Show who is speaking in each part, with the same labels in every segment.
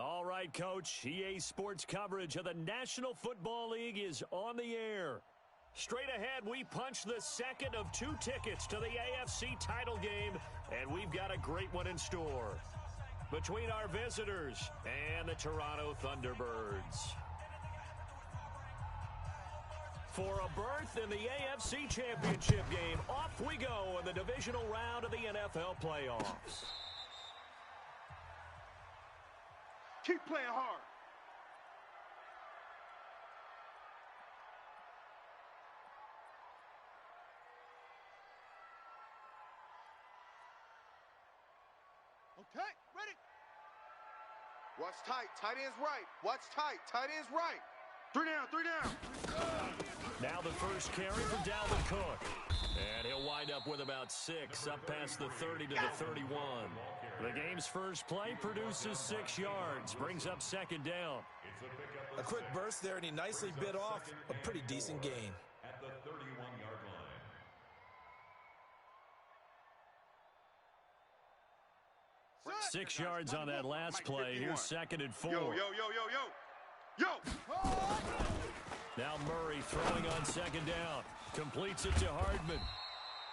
Speaker 1: All right, Coach. EA Sports coverage of the National Football League is on the air. Straight ahead, we punch the second of 2 tickets to the AFC title game, and we've got a great one in store between our visitors and the Toronto Thunderbirds. For a berth in the AFC Championship game, off we go in the divisional round of the NFL playoffs.
Speaker 2: Keep playing hard. Okay, ready.
Speaker 3: Watch tight. Tight end's right. Watch tight. Tight end's right.
Speaker 2: 3 down, 3 down.
Speaker 1: Now the first carry for Dalvin Cook. And he'll wind up with about 6 up past the 30 to the 31. The game's first play produces 6 yards, brings up second down.
Speaker 4: A quick burst there, and he nicely bit off a pretty decent gain.
Speaker 5: At the 31-yard line.
Speaker 1: 6 yards on that last play. Here's 2nd and 4.
Speaker 2: Yo, yo, yo, yo, yo. Yo!
Speaker 1: Now Murray throwing on 2nd down. Completes it to Hardman.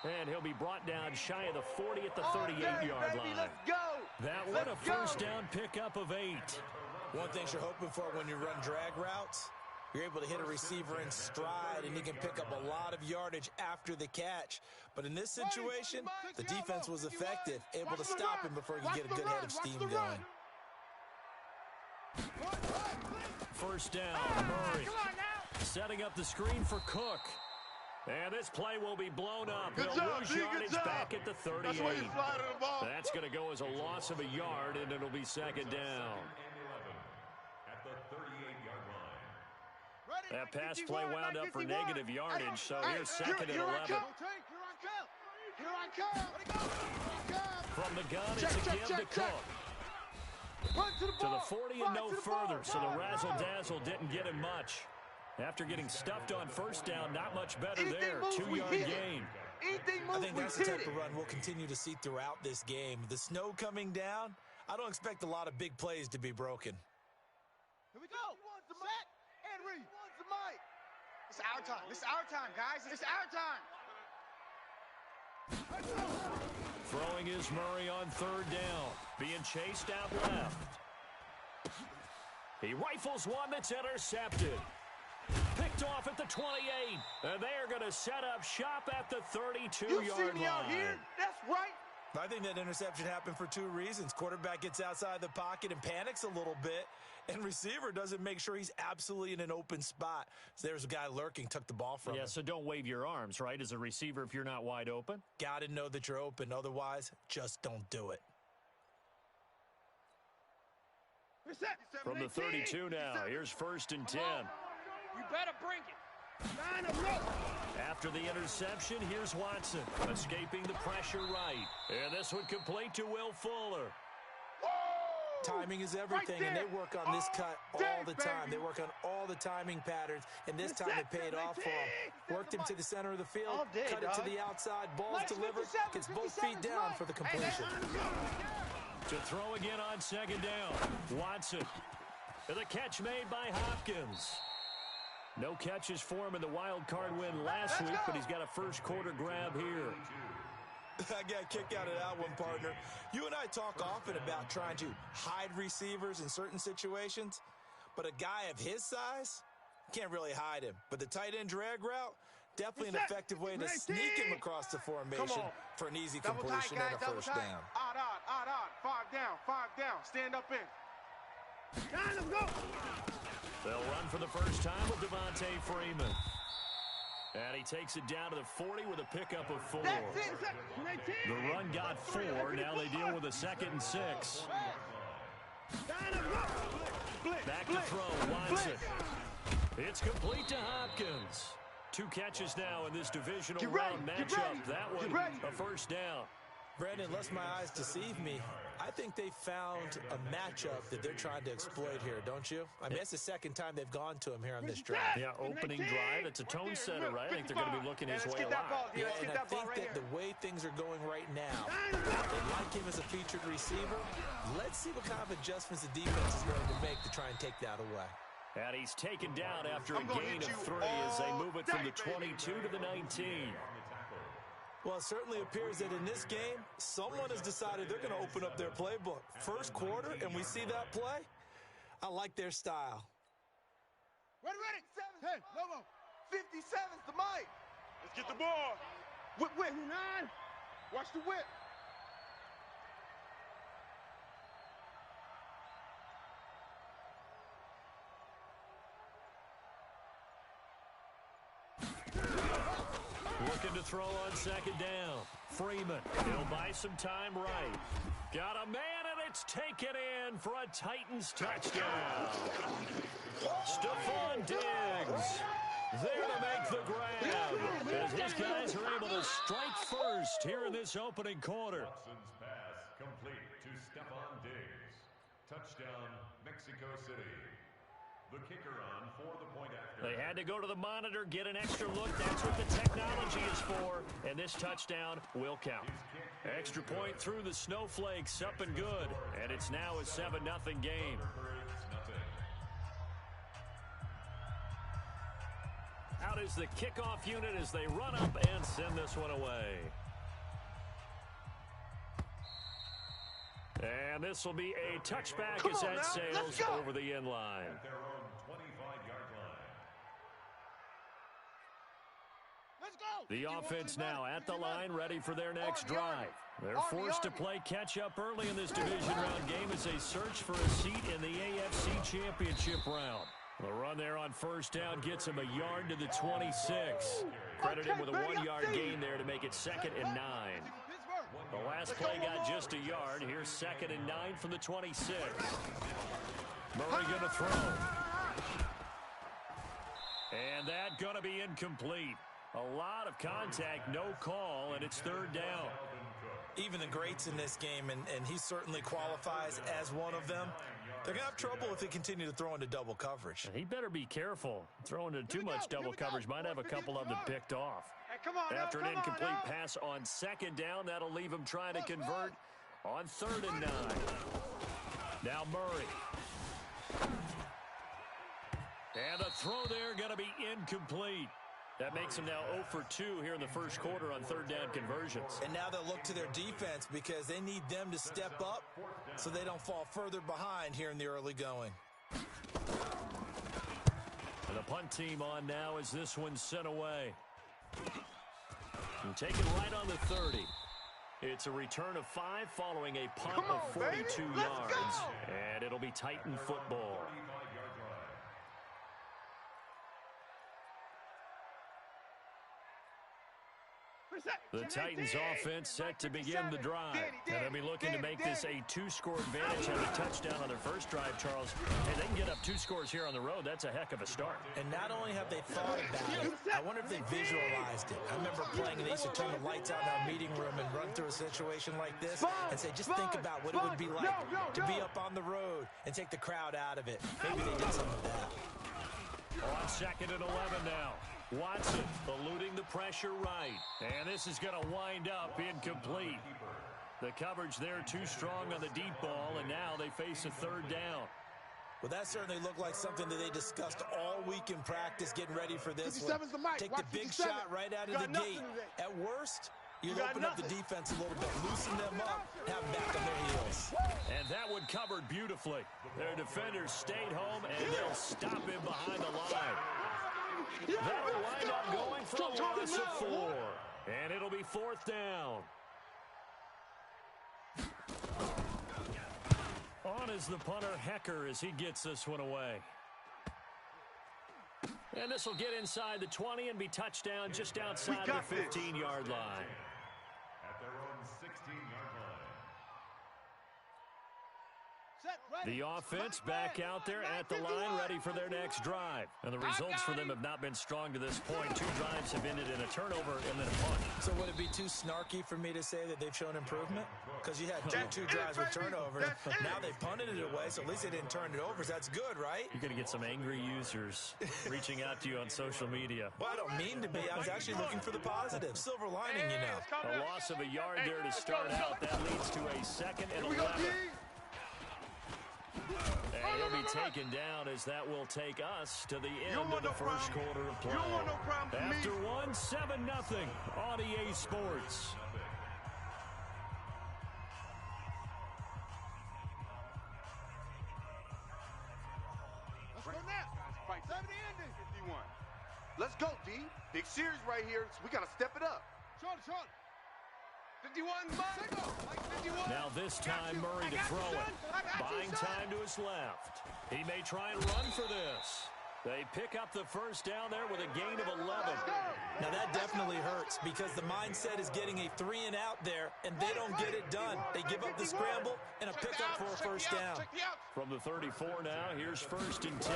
Speaker 1: And he'll be brought down shy of the 40 at the 38-yard line.
Speaker 3: Let's go!
Speaker 1: That one a first down pickup of 8.
Speaker 4: One thing you're hoping for when you run drag routes, you're able to hit a receiver in stride, and he can pick up a lot of yardage after the catch. But in this situation, the defense was effective, able to stop him before he could get a good head of steam going.
Speaker 1: First down, Murray. Setting up the screen for Cook. And this play will be blown up. He'll lose yardage back at the 38. That's going to go as a loss of a yard, and it'll be 2nd down.
Speaker 5: At the 38-yard line.
Speaker 1: That pass play wound up for negative yardage, so here's 2nd and 11.
Speaker 2: Here I come.
Speaker 1: From the gun, it's a give to Cook. To the 40 and no further, so the razzle-dazzle didn't get him much. After getting stuffed on first down, not much better there. 2-yard gain.
Speaker 4: I think that's the type of run we'll continue to see throughout this game. The snow coming down, I don't expect a lot of big plays to be broken.
Speaker 2: Here we go. Set and read. It's our time. It's our time, guys. It's our time.
Speaker 1: Throwing is Murray on 3rd down. Being chased out left. He rifles one that's intercepted. Picked off at the 28. And they're going to set up shop at the 32-yard line.
Speaker 2: You see me out here? That's right.
Speaker 4: I think that interception happened for 2 reasons. Quarterback gets outside the pocket and panics a little bit, and receiver doesn't make sure he's absolutely in an open spot. So there's a guy lurking, took the ball from him.
Speaker 1: Yeah, so don't wave your arms, right, as a receiver if you're not wide open?
Speaker 4: Got to know that you're open. Otherwise, just don't do it.
Speaker 1: From the 32 now, here's 1st and 10.
Speaker 2: You better bring it.
Speaker 1: After the interception, here's Watson, escaping the pressure right. And this one complete to Will Fuller.
Speaker 4: Timing is everything, and they work on this cut all the time. They work on all the timing patterns, and this time it paid off for him. Worked him to the center of the field, cut it to the outside, ball's delivered, gets both feet down for the completion.
Speaker 1: To throw again on 2nd down, Watson. And the catch made by Hopkins. No catches for him in the wild card win last week, but he's got a first quarter grab here.
Speaker 4: I got a kick out of that one, partner. You and I talk often about trying to hide receivers in certain situations, but a guy of his size can't really hide him. But the tight end drag route, definitely an effective way to sneak him across the formation for an easy completion and a first down.
Speaker 2: Odd. 5 down. Stand up in. Let's go.
Speaker 1: They'll run for the first time with Devontae Freeman. And he takes it down to the 40 with a pickup of 4. The run got 4. Now they deal with a 2nd and 6. Back to throw, Watson. It's complete to Hopkins. 2 catches now in this divisional round matchup. That one, a first down.
Speaker 4: Brandon, lest my eyes deceive me, I I think they found a matchup that they're trying to exploit here, don't you? I mean, it's the second time they've gone to him here on this drive.
Speaker 1: Yeah, opening drive. It's a tone setter, right? I think they're going to be looking his way a lot.
Speaker 4: Yeah, and I think that the way things are going right now, they like him as a featured receiver. Let's see what kind of adjustments the defense is going to make to try and take that away.
Speaker 1: And he's taken down after a gain of 3 as they move it from the 22 to the 19.
Speaker 4: Well, it certainly appears that in this game, someone has decided they're going to open up their playbook. First quarter, and we see that play. I like their style.
Speaker 2: Ready. 7. Hey, Lobo. 57's the mic. Let's get the ball. Whip. 9. Watch the whip.
Speaker 1: Looking to throw on second down. Freeman, he'll buy some time right. Got a man, and it's taken in for a Titans touchdown. Stephon Diggs there to make the grab as his guys are able to strike first here in this opening quarter.
Speaker 5: Watson's pass complete to Stephon Diggs. Touchdown, Mexico City. The kicker on for the point after.
Speaker 1: They had to go to the monitor, get an extra look. That's what the technology is for. And this touchdown will count. Extra point through the snowflakes, up and good. And it's now a 7-0 game. Out is the kickoff unit as they run up and send this one away. And this will be a touchback as that sails over the end line.
Speaker 5: At their own 25-yard line.
Speaker 2: Let's go.
Speaker 1: The offense now at the line, ready for their next drive. They're forced to play catch-up early in this division round game as they search for a seat in the AFC Championship round. The run there on first down gets him a yard to the 26. Credit him with a 1-yard gain there to make it 2nd and 9. The last play got just a yard. Here's 2nd and 9 from the 26. Murray going to throw. And that going to be incomplete. A lot of contact, no call, and it's 3rd down.
Speaker 4: Even the greats in this game, and he certainly qualifies as one of them, they're going to have trouble if they continue to throw into double coverage.
Speaker 1: He better be careful. Throwing into too much double coverage might have a couple of them picked off. After an incomplete pass on 2nd down, that'll leave him trying to convert on 3rd and 9. Now Murray. And a throw there going to be incomplete. That makes him now 0 for 2 here in the first quarter on 3rd down conversions.
Speaker 4: And now they'll look to their defense because they need them to step up so they don't fall further behind here in the early going.
Speaker 1: And the punt team on now as this one's sent away. And taken right on the 30. It's a return of 5 following a punt of 42 yards. And it'll be Titan football. The Titans offense set to begin the drive. And they'll be looking to make this a 2-score advantage. Have a touchdown on their first drive, Charles. Hey, they can get up 2 scores here on the road. That's a heck of a start.
Speaker 4: And not only have they thought about it, I wonder if they visualized it. I remember playing, and they used to turn the lights out in our meeting room and run through a situation like this and say, just think about what it would be like to be up on the road and take the crowd out of it. Maybe they did some of that.
Speaker 1: On 2nd and 11 now. Watson eluding the pressure right. And this is going to wind up incomplete. The coverage there too strong on the deep ball, and now they face a 3rd down.
Speaker 4: Well, that certainly looked like something that they discussed all week in practice, getting ready for this one. Take the big shot right out of the gate. At worst, you'll open up the defense a little bit, loosen them up, have them back on their heels.
Speaker 1: And that one covered beautifully. Their defenders stayed home, and they'll stop him behind the line. That'll wind up going for a loss of 4. And it'll be 4th down. On is the punter, Hecker, as he gets this one away. And this will get inside the 20 and be touchdown just outside the 15-yard line.
Speaker 5: At their own 16-yard line.
Speaker 2: Set.
Speaker 1: The offense back out there at the line, ready for their next drive. And the results for them have not been strong to this point. 2 drives have ended in a turnover and then a punt.
Speaker 4: So would it be too snarky for me to say that they've shown improvement? Because you had two drives with turnovers. Now they punted it away, so at least they didn't turn it over. So that's good, right?
Speaker 1: You're going to get some angry users reaching out to you on social media.
Speaker 4: Well, I don't mean to be. I was actually looking for the positive. Silver lining, you know.
Speaker 1: A loss of a yard there to start out. That leads to a 2nd and 11. And he'll be taken down as that will take us to the end of the first quarter of play. After 1, 7-0 on EA Sports.
Speaker 2: Let's go now. 70 ending.
Speaker 3: 51. Let's go, D. Big series right here. So we got to step it up.
Speaker 2: Short. 51, single. 51.
Speaker 1: Now this time Murray to throw it. Buying time to his left. He may try and run for this. They pick up the first down there with a gain of 11.
Speaker 4: Now that definitely hurts because the mindset is getting a 3-and-out there, and they don't get it done. They give up the scramble and a pickup for a first down.
Speaker 1: From the 34 now, here's 1st and 10.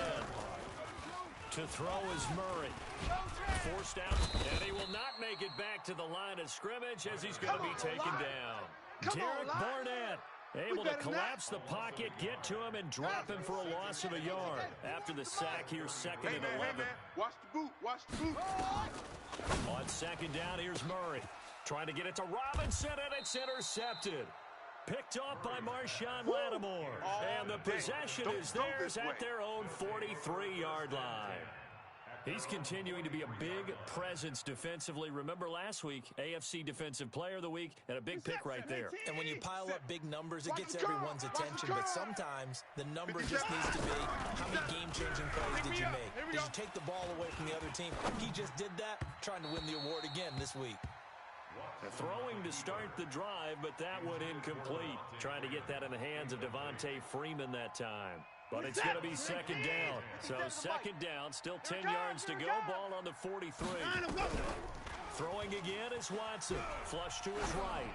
Speaker 1: To throw is Murray. Forced out, and he will not make it back to the line of scrimmage as he's going to be taken down. Derek Barnett able to collapse the pocket, get to him, and drop him for a loss of a yard. After the sack, here's 2nd and 11.
Speaker 3: Watch the boot.
Speaker 1: On 2nd down, here's Murray. Trying to get it to Robinson, and it's intercepted. Picked off by Marshawn Lattimore. And the possession is theirs at their own 43-yard line. He's continuing to be a big presence defensively. Remember last week, AFC Defensive Player of the Week, and a big pick right there.
Speaker 4: And when you pile up big numbers, it gets everyone's attention. But sometimes the number just needs to be, how many game-changing plays did you make? Did you take the ball away from the other team? He just did that, trying to win the award again this week.
Speaker 1: Throwing to start the drive, but that one incomplete. Trying to get that in the hands of Devontae Freeman that time. But it's going to be 2nd down. So 2nd down, still 10 yards to go. Ball on the 43. Throwing again is Watson. Flush to his right.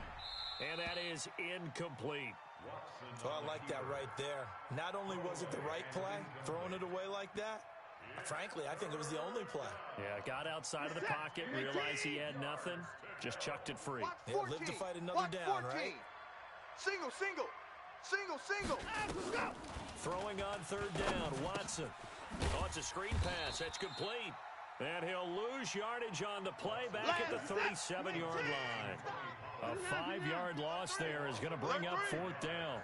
Speaker 1: And that is incomplete.
Speaker 4: Well, I like that right there. Not only was it the right play, throwing it away like that, frankly, I think it was the only play.
Speaker 1: Yeah, got outside of the pocket, realized he had nothing, just chucked it free.
Speaker 4: Yeah, live to fight another down, right?
Speaker 3: Single.
Speaker 1: Throwing on 3rd down, Watson. Oh, it's a screen pass. That's complete. And he'll lose yardage on the play back at the 37-yard line. A 5-yard loss there is going to bring up 4th down.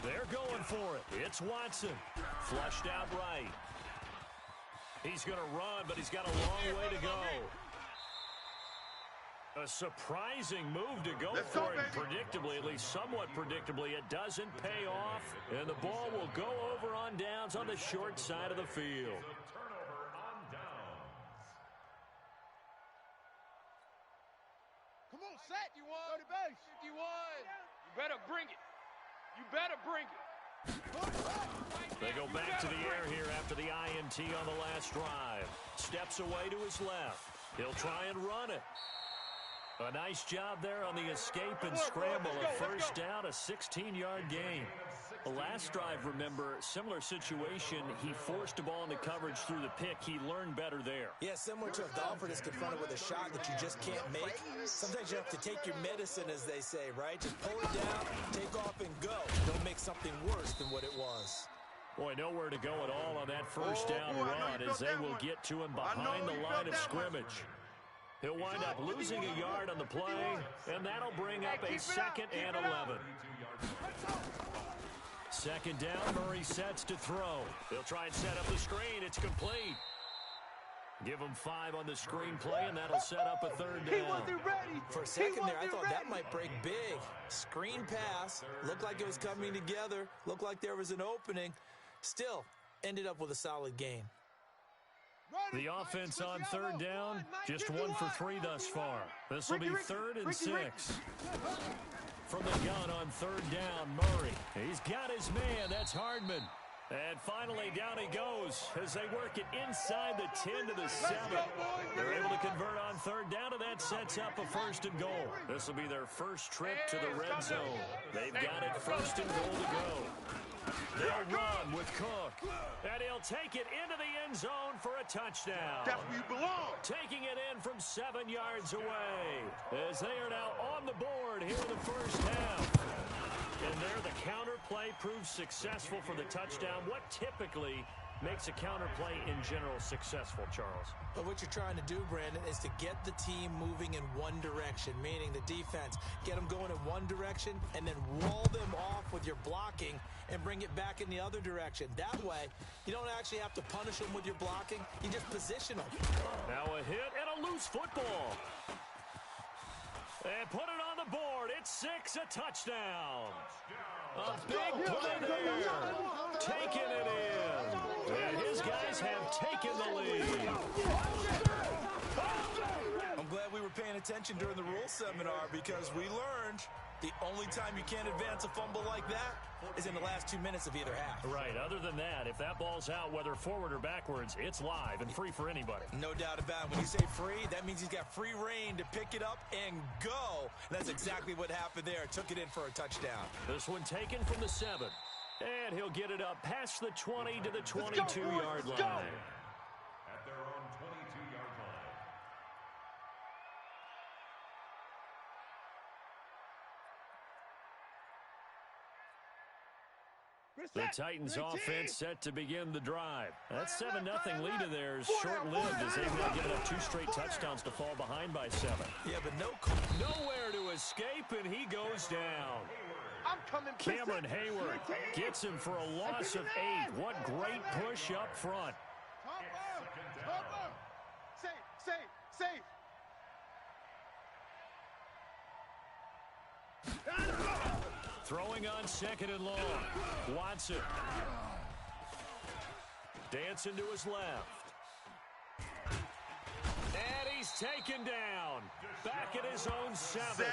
Speaker 1: They're going for it. It's Watson. Flushed out right. He's going to run, but he's got a long way to go. A surprising move to go for it. Predictably, at least somewhat predictably, it doesn't pay off. And the ball will go over on downs on the short side of the field.
Speaker 5: Turnover on downs.
Speaker 2: Come on, set. 51. Go to base. 51. You better bring it.
Speaker 1: They go back to the air here after the INT on the last drive. Steps away to his left. He'll try and run it. A nice job there on the escape and scramble. A first down, a 16-yard gain. The last drive, remember, similar situation. He forced the ball into coverage through the pick. He learned better there.
Speaker 4: Yeah, similar to a golfer that's confronted with a shot that you just can't make. Sometimes you have to take your medicine, as they say, right? Just pull it down, take off, and go. Don't make something worse than what it was.
Speaker 1: Boy, nowhere to go at all on that first down run as they will get to him behind the line of scrimmage. He'll wind up losing a yard on the play, and that'll bring up a 2nd and 11. 2nd down, Murray sets to throw. He'll try and set up the screen. It's complete. Give him 5 on the screen play, and that'll set up a 3rd down.
Speaker 4: For a second there, I thought that might break big. Screen pass. Looked like it was coming together. Looked like there was an opening. Still, ended up with a solid gain.
Speaker 1: The offense on 3rd down, just 1 for 3 thus far. This will be 3rd and 6. From the gun on 3rd down, Murray. He's got his man. That's Hardman. And finally, down he goes as they work it inside the 10 to the 7. They're able to convert on third down, and that sets up a 1st and goal. This will be their first trip to the red zone. They've got it 1st and goal to go. They'll run with Cook, and he'll take it into the end zone for a touchdown.
Speaker 2: That's where you belong.
Speaker 1: Taking it in from 7 yards away as they are now on the board here in the first half. And there, the counter play proves successful for the touchdown. What typically makes a counter play in general successful, Charles?
Speaker 4: But what you're trying to do, Brandon, is to get the team moving in one direction, meaning the defense. Get them going in one direction and then wall them off with your blocking and bring it back in the other direction. That way, you don't actually have to punish them with your blocking. You just position them.
Speaker 1: Now a hit and a loose football. And put it on the board. It's 6, a touchdown. A big play there. Taking it in. And his guys have taken the lead.
Speaker 4: I'm glad we were paying attention during the rules seminar because we learned the only time you can't advance a fumble like that is in the last 2 minutes of either half.
Speaker 1: Right. Other than that, if that ball's out, whether forward or backwards, it's live and free for anybody.
Speaker 4: No doubt about it. When you say free, that means he's got free reign to pick it up and go. And that's exactly what happened there. Took it in for a touchdown.
Speaker 1: This one taken from the 7. And he'll get it up past the 20 to the 22-yard line.
Speaker 5: At their own 22-yard line.
Speaker 1: The Titans offense set to begin the drive. That 7-0 lead of theirs short-lived as they've now given up 2 straight touchdowns to fall behind by 7.
Speaker 4: Yeah, but
Speaker 1: nowhere to escape, and he goes down.
Speaker 2: I'm coming.
Speaker 1: Cameron Hayward gets him for a loss of 8. What great push up front.
Speaker 2: Safe.
Speaker 1: Throwing on 2nd and long. Watson. Dancing to his left. And he's taken down. Back at his own 7.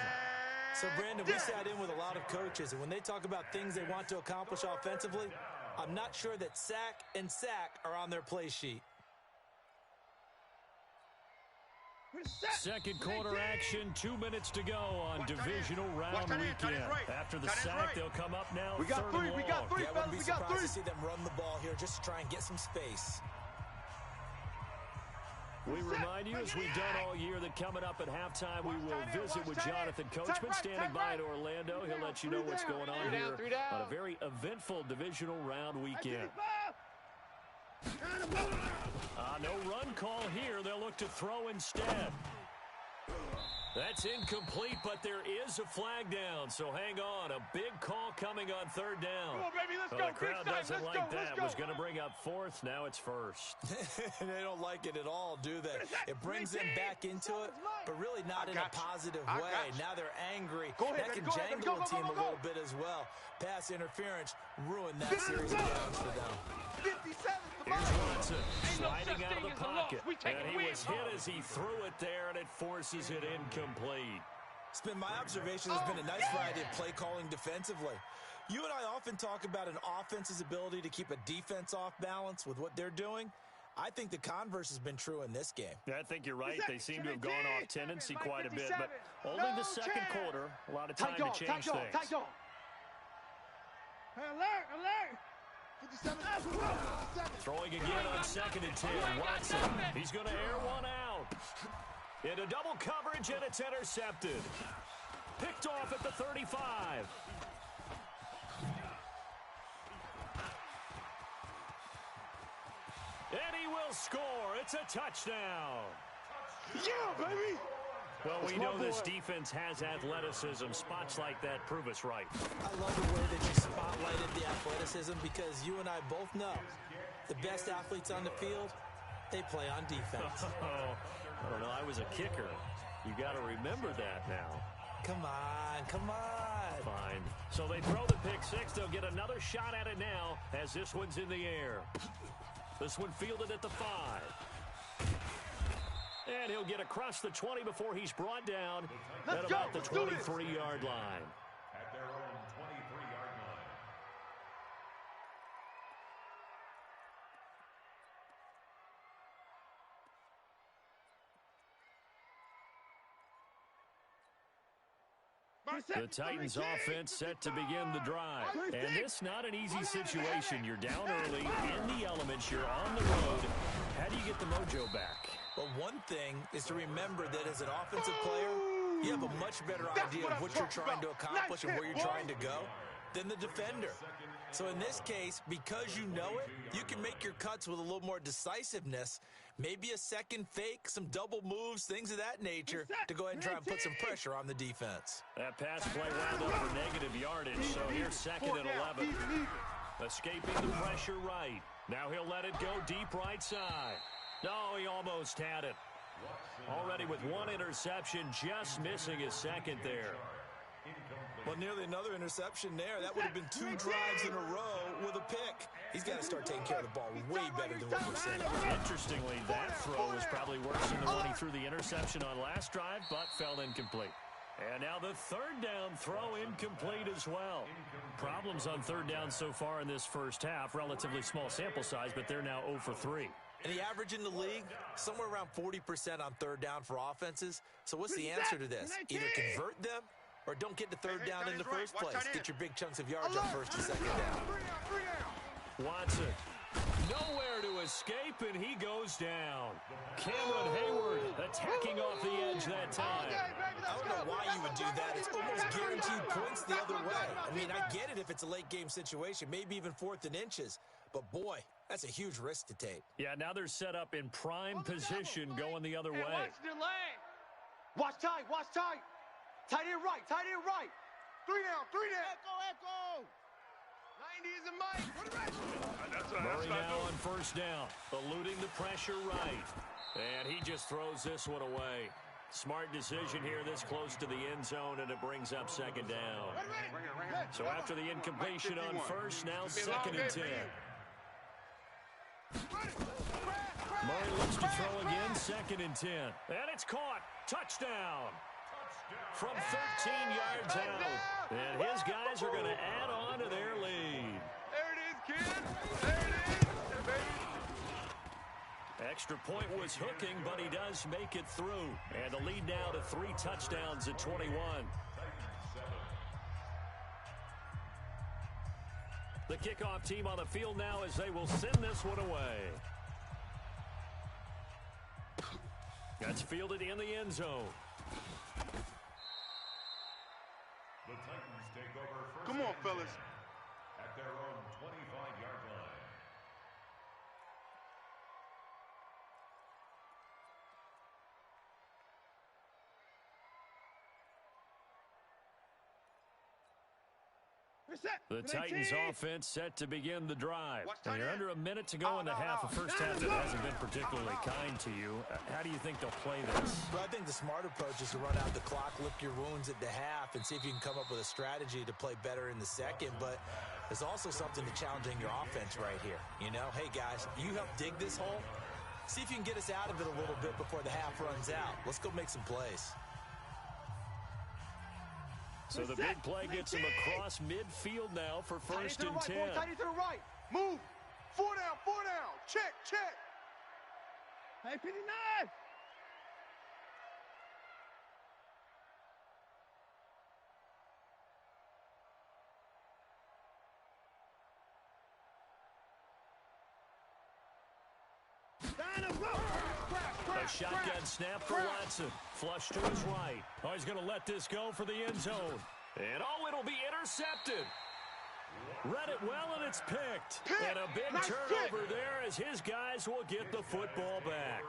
Speaker 4: So, Brandon, we sat in with a lot of coaches, and when they talk about things they want to accomplish offensively, I'm not sure that sack and sack are on their play sheet.
Speaker 1: Second quarter action, 2 minutes to go on divisional round weekend. After the sack, they'll come up now.
Speaker 2: We got 3. We got 3.
Speaker 4: Yeah, I wouldn't be surprised to see them run the ball here just to try and get some space.
Speaker 1: We remind you, as we've done all year, that coming up at halftime, we will visit with Jonathan Coachman standing by in Orlando. He'll let you know what's going on here on a very eventful divisional round weekend. No run call here. They'll look to throw instead. That's incomplete, but there is a flag down, so hang on. A big call coming on 3rd down.
Speaker 2: Come on, baby, let's go.
Speaker 1: The crowd doesn't like that. Was going to bring up 4th. Now it's 1st.
Speaker 4: They don't like it at all, do they? It brings them back into it, but really not in a positive way. Now they're angry. That can jangle a team a little bit as well. Pass interference ruined that series of downs for them.
Speaker 2: 57.
Speaker 1: Here's Watson sliding out of the pocket. And he was hit as he threw it there, and it forces it incomplete.
Speaker 4: Spin, my observation has been a nice variety of play calling defensively. You and I often talk about an offense's ability to keep a defense off balance with what they're doing. I think the converse has been true in this game.
Speaker 1: Yeah, I think you're right. They seem to have gone off tendency quite a bit, but only the second quarter. A lot of time to change things.
Speaker 2: Alert! 57.
Speaker 1: Throwing again on 2nd and 10. Watson. He's going to air one out. Into double coverage, and it's intercepted. Picked off at the 35. And he will score. It's a touchdown.
Speaker 2: Yeah, baby.
Speaker 1: Well, we know this defense has athleticism. Spots like that prove us right.
Speaker 4: I love the way that you spotlighted the athleticism because you and I both know the best athletes on the field, they play on defense.
Speaker 1: I don't know. I was a kicker. You got to remember that now.
Speaker 4: Come on.
Speaker 1: Fine. So they throw the pick 6. They'll get another shot at it now as this one's in the air. This one fielded at the 5. And he'll get across the 20 before he's brought down at about the 23-yard line.
Speaker 5: At their own 23-yard line.
Speaker 1: The Titans offense set to begin the drive. And this not an easy situation. You're down early, in the elements, you're on the road. How do you get the mojo back?
Speaker 4: Well, one thing is to remember that as an offensive player, you have a much better idea of what you're trying to accomplish and where you're trying to go than the defender. So in this case, because you know it, you can make your cuts with a little more decisiveness, maybe a second fake, some double moves, things of that nature, to go ahead and try and put some pressure on the defense.
Speaker 1: That pass play wound up for negative yardage, so here's second and 11. Escaping the pressure right. Now he'll let it go deep right side. No, he almost had it. Already with one interception, just missing his second there.
Speaker 4: Well, nearly another interception there. That would have been 2 drives in a row with a pick. He's got to start taking care of the ball way better than what we're seeing.
Speaker 1: Interestingly, that throw was probably worse than the one he threw the interception on last drive, but fell incomplete. And now the third down throw incomplete as well. Problems on third down so far in this first half. Relatively small sample size, but they're now 0 for 3.
Speaker 4: And the average in the league, somewhere around 40% on third down for offenses. So what's the answer to this? Either convert them or don't get the third down in the first place. Get your big chunks of yards on first and second down.
Speaker 1: Watson, nowhere to escape, and he goes down. Cameron Hayward attacking off the edge that time.
Speaker 4: I don't know why you would do that. It's almost guaranteed points the other way. I mean, I get it if it's a late game situation, maybe even 4th and inches. But, boy, that's a huge risk to take.
Speaker 1: Yeah, now they're set up in prime position going the other way.
Speaker 2: Watch the lane. Watch tight, watch tight. Tight end right, tight end right. 3 down, 3 down. Echo. 90 is a mic.
Speaker 1: Murray now on first down, eluding the pressure right. And he just throws this one away. Smart decision here this close to the end zone, and it brings up second down. So after the incompletion on first, now second and 10. Murray looks to throw again, second and 10. And it's caught. Touchdown. From 13 yards out. And his guys are going to add on to their lead.
Speaker 2: There it is, kids. There it is, baby.
Speaker 1: Extra point was hooking, but he does make it through. And the lead now to 3 touchdowns at 21. The kickoff team on the field now as they will send this one away. That's fielded in the end zone.
Speaker 5: The Titans take over first.
Speaker 3: Come on, fellas.
Speaker 5: At their own 25-yard line.
Speaker 1: The Titans offense set to begin the drive. And you're under a minute to go in the half. A first half that hasn't been particularly kind to you. How do you think they'll play this?
Speaker 4: Well, I think the smart approach is to run out the clock, lick your wounds at the half, and see if you can come up with a strategy to play better in the second. But there's also something to challenging your offense right here. You know, hey, guys, you help dig this hole. See if you can get us out of it a little bit before the half runs out. Let's go make some plays.
Speaker 1: So the big play gets him across midfield now for first and 10.
Speaker 2: Tight end to the right. Move. 4 down, 4 down. Check. Hey, 59.
Speaker 1: A shotgun snap for Watson. Flush to his right. Oh, he's going to let this go for the end zone. And it'll be intercepted. Read it well, and it's picked. And a big turnover there as his guys will get the football back.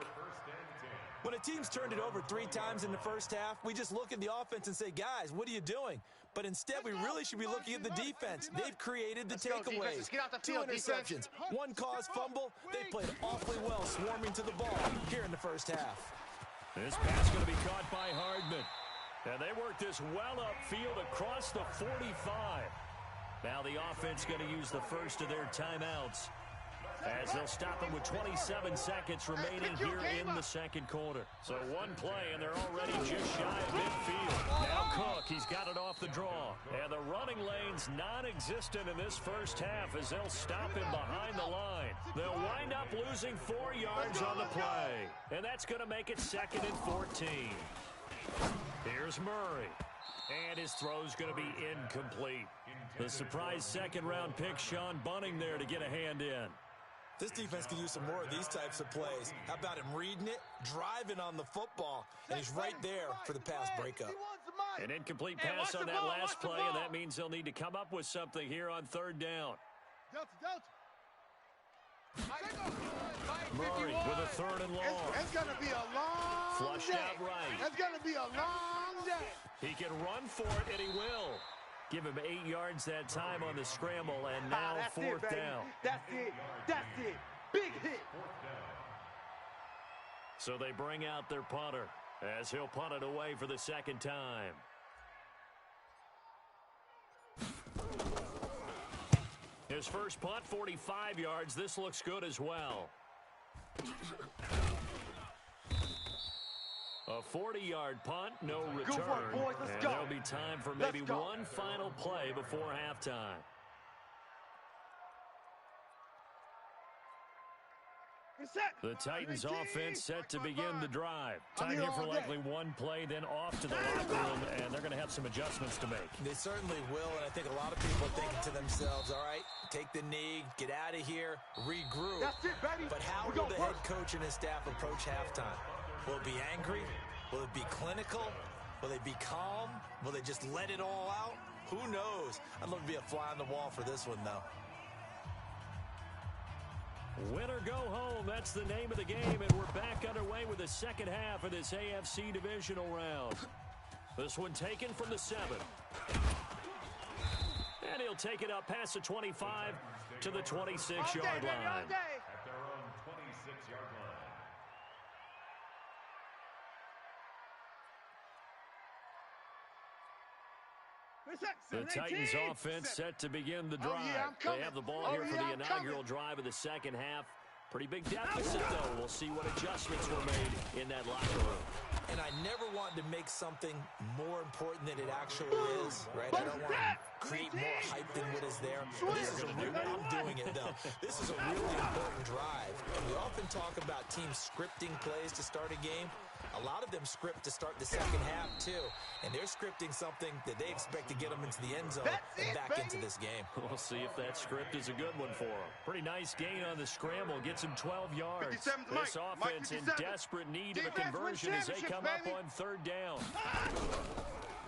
Speaker 4: When a team's turned it over 3 times in the first half, we just look at the offense and say, guys, what are you doing? But instead, we really should be looking at the defense. They've created the takeaways. 2 interceptions, 1 caused fumble. They played awfully well swarming to the ball here in the first half.
Speaker 1: This pass going to be caught by Hardman. And they work this well upfield across the 45. Now the offense going to use the first of their timeouts, as they'll stop him with 27 seconds remaining here in the second quarter. So 1 play, and they're already just shy of midfield. Now Cook, he's got it off the draw. And the running lane's non-existent in this first half as they'll stop him behind the line. They'll wind up losing 4 yards on the play. And that's going to make it 2nd and 14. Here's Murray. And his throw's going to be incomplete. The surprise second-round pick, Sean Bunting, there to get a hand in.
Speaker 4: This defense can use some more of these types of plays. How about him reading it, driving on the football, and he's right there for the pass breakup.
Speaker 1: An incomplete pass on that last play, and that means they'll need to come up with something here on third down. Murray with a third and long.
Speaker 3: It's going to be a long
Speaker 1: Flushed
Speaker 3: day.
Speaker 1: out right.
Speaker 3: It's going to be a long day.
Speaker 1: He can run for it, and he will. Give him 8 yards that time on the scramble, and now fourth down.
Speaker 2: That's it. That's it. Big hit.
Speaker 1: So they bring out their punter as he'll punt it away for the second time. His first punt, 45 yards. This looks good as well. A 40-yard punt, no return. And there'll be time for maybe one final play before halftime. The Titans offense set to begin the drive. Time here for likely one play, then off to the locker room, and they're going to have some adjustments to make.
Speaker 4: They certainly will, and I think a lot of people are thinking to themselves, all right, take the knee, get out of here, regroup.
Speaker 2: That's it, baby.
Speaker 4: But how will the head coach and his staff approach halftime? Will it be angry? Will it be clinical? Will they be calm? Will they just let it all out? Who knows? I'd love to be a fly on the wall for this one, though.
Speaker 1: Win or go home, that's the name of the game, and we're back underway with the second half of this AFC divisional round. This one taken from the 7. And he'll take it up past the 25 to the 26-yard line.
Speaker 5: At their own 26-yard line.
Speaker 1: The Titans offense set to begin the drive. They have the ball here for the inaugural drive of the second half. Pretty big deficit, though. We'll see what adjustments were made in that locker room.
Speaker 4: And I never want to make something more important than it actually is, right? I don't want to create more hype than what is there. I'm doing it, though. This is a really important drive. And we often talk about teams scripting plays to start a game. A lot of them script to start the second half, too. And they're scripting something that they expect to get them into the end zone and back into this game.
Speaker 1: We'll see if that script is a good one for them. Pretty nice gain on the scramble. Gets him 12 yards. This offense in desperate need of a conversion as they come up on third down.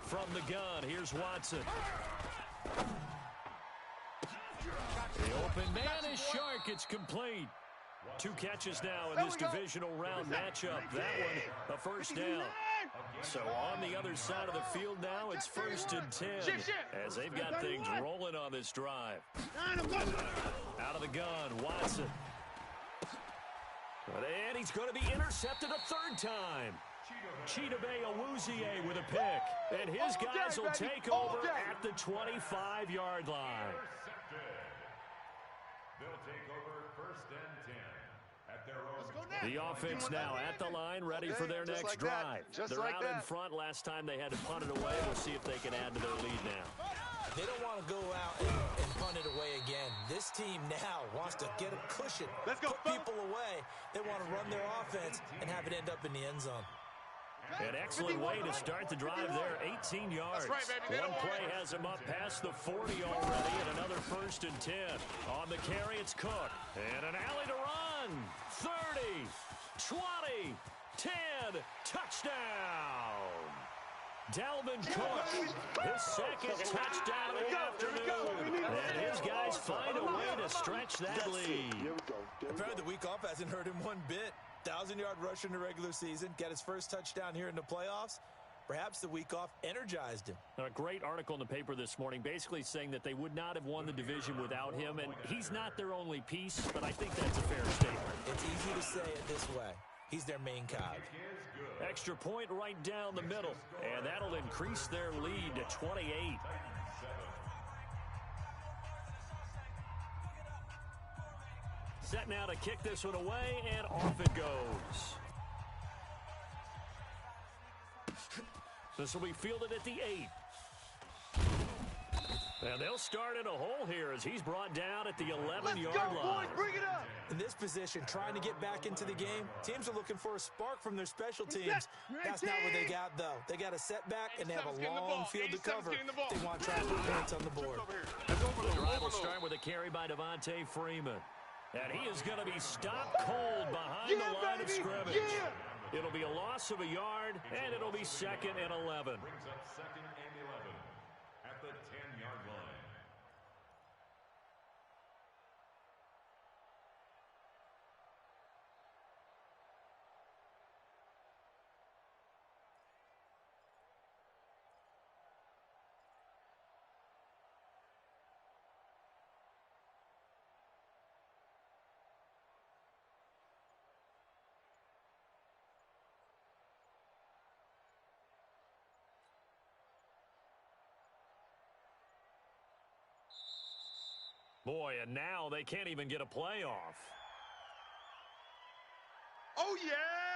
Speaker 1: From the gun, here's Watson. The open man is Shark. It's complete. 2 catches now in this divisional round matchup. That one, a first down. So on the other side of the field now, it's 1st and 10 as they've got things rolling on this drive. Out of the gun, Watson. And he's going to be intercepted a third time. Chidobe Awuzie with a pick. And his guys will take over at the 25-yard line.
Speaker 5: They'll take over 1st and 10 at their own.
Speaker 1: The offense now at the line, ready for their next drive. They're out in front. Last time they had to punt it away. We'll see if they can add to their lead now.
Speaker 4: They don't want to go out and punt it away again. This team now wants to get a cushion, put people away. They want to run their offense and have it end up in the end zone.
Speaker 1: An excellent way to start the drive there, 18 yards. One play has him up past the 40 already, and another 1st and 10. On the carry, it's Cook. And an alley to run. 30, 20, 10, touchdown. Dalvin Cook, his second touchdown of the afternoon. And his guys find a way to stretch that lead.
Speaker 4: Apparently the week off hasn't hurt him one bit. 1,000-yard rush in the regular season, got his first touchdown here in the playoffs. Perhaps the week off energized him.
Speaker 1: A great article in the paper this morning basically saying that they would not have won the division without him, and he's not their only piece, but I think that's a fair statement.
Speaker 4: It's easy to say it this way. He's their main cog.
Speaker 1: Extra point right down the middle, and that'll increase their lead to 28. Set now to kick this one away, and off it goes. This will be fielded at the 8. And they'll start in a hole here as he's brought down at the 11-yard line.
Speaker 2: Let's go, boys. Bring it up.
Speaker 4: In this position, trying to get back into the game, teams are looking for a spark from their special teams. That's not what they got, though. They got a setback, and they have a long field to cover. They want to try to put points on the board.
Speaker 1: The drive will start with a carry by Devontae Freeman. And he is going to be stopped cold behind the line of scrimmage. It'll be a loss of a yard, and it'll be 2nd and 11.
Speaker 5: Brings up 2nd and 11 at the 10-yard line.
Speaker 1: Boy, and now they can't even get a playoff.
Speaker 2: Oh, yeah.